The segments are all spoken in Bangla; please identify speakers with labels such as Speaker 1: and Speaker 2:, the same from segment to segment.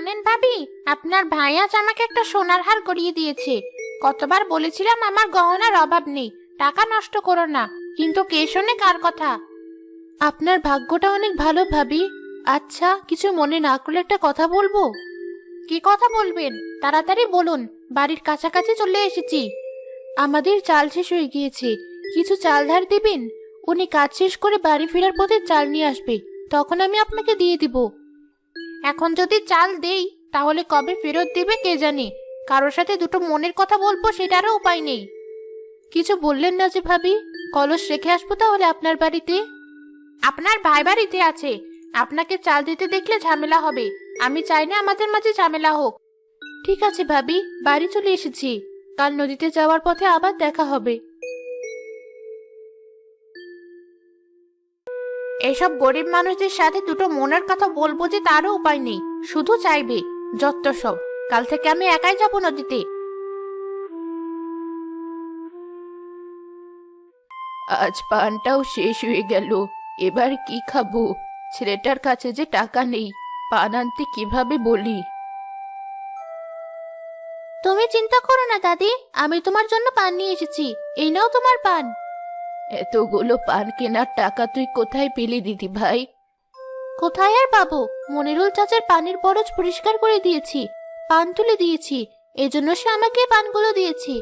Speaker 1: জানেন ভাবি, আপনার ভাই আজ আমাকে একটা সোনার হার গড়িয়ে দিয়েছে। কতবার বলেছিলাম আমার গহনার অভাব নেই, টাকা নষ্ট করো না, কিন্তু কে শোনে কার কথা। আপনার ভাগ্যটা অনেক ভালো ভাবি। আচ্ছা, কিছু মনে না করলে একটা কথা বলবো। কি কথা বলবেন? তাড়াতাড়ি বলুন, বাড়ির কাছাকাছি চলে এসেছি। আমাদের চাল শেষ হয়ে গিয়েছে, কিছু চাল ধার দিবেন? উনি কাজ শেষ করে বাড়ি ফেরার পথে চাল নিয়ে আসবে, তখন আমি আপনাকে দিয়ে দিব। এখন যদি চাল দেই তাহলে কবে ফেরত দিবে কে জানে। কারোর সাথে দুটো মনের কথা বলবো সেটারও উপায় নেই। কিছু বললেন না যে ভাবি? কলস রেখে আসবো তাহলে আপনার বাড়িতে। আপনার ভাই বাড়িতে আছে, আপনাকে চাল দিতে দেখলে ঝামেলা হবে। আমি চাই না আমাদের মাঝে ঝামেলা হোক। ঠিক আছে ভাবি, বাড়ি চলে এসেছি। কাল নদীতে যাওয়ার পথে আবার দেখা হবে। এসব গরিব মানুষদের সাথে দুটো মনের কথা বলবো যে তারও উপায় নেই, শুধু চাইবে। যত সব, কাল থেকে আমি একাই যাব নদীতে। আজ পানটাও শেষ হয়ে গেল, এবার কি খাবো? ছেলেটার কাছে যে টাকা নেই, পান আনতে কিভাবে বলি? তুমি চিন্তা করো না দাদি, আমি তোমার জন্য পান নিয়ে এসেছি। এই নাও তোমার পান। এতগুলো পান কেনার টাকা তুই কোথায় পেলি দিদি ভাই? কোথায় আর পাবো, মনিরুল চাচার পানির বরজ পরিষ্কার করে দিয়েছি, পান তুলে দিয়েছি, এজন্য সে আমাকে পানগুলো দিয়েছে।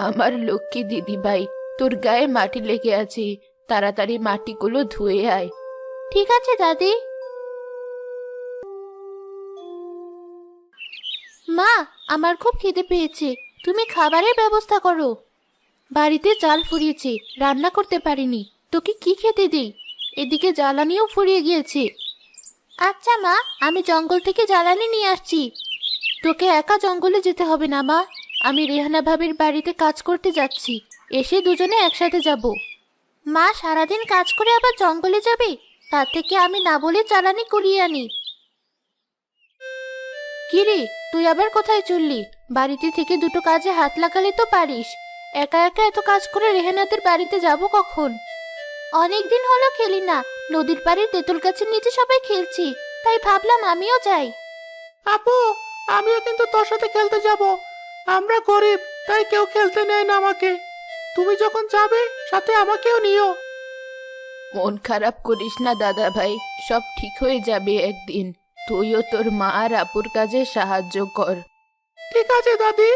Speaker 1: আমার লক্ষ্মী দিদি ভাই, তোর গায়ে মাটি লেগে আছে, তাড়াতাড়ি মাটিগুলো ধুয়ে আয়। ঠিক আছে দাদি। মা, আমার খুব খিদে পেয়েছে, তুমি খাবারের ব্যবস্থা করো। বাড়িতে চাল ফুরিয়েছে, রান্না করতে পারিনি, তোকে কি খেতে দেই? এদিকে জ্বালানিও ফুরিয়ে গিয়েছে। আচ্ছা মা, আমি জঙ্গল থেকে জ্বালানি নিয়ে আসছি। তোকে একা জঙ্গলে যেতে হবে না মা, আমি রেহানা ভাবির বাড়িতে কাজ করতে যাচ্ছি, এসে দুজনে একসাথে যাব। মা সারাদিন কাজ করে আবার জঙ্গলে যাবে? তার থেকে আমি না বলে জ্বালানি কুড়িয়ে আনি। কিরে, তুই আবার কোথায় চললি? বাড়িতে থেকে দুটো কাজে হাত লাগালে তো পারিস। একা একা এত কাজ করে রেহানাদের বাড়িতে যাব কখন? অনেকদিন হলো খেলি না, নদীর পাড়ের তেঁতুল গাছের নিচে সবাই খেলছি, তাই ভাবলাম আমিও যাই।
Speaker 2: আপু, আমিও কিন্তু তোর সাথে খেলতে যাব। আমরা গরিব, তাই কেউ খেলতে নেয় না আমাকে। তুমি যখন যাবে সাথে আমাকেও নিও।
Speaker 1: মন খারাপ করিস না দাদা ভাই, সব ঠিক হয়ে যাবে একদিন। তুইও তোর মা আর আপুর কাজে সাহায্য কর।
Speaker 2: ঠিক আছে দাদি।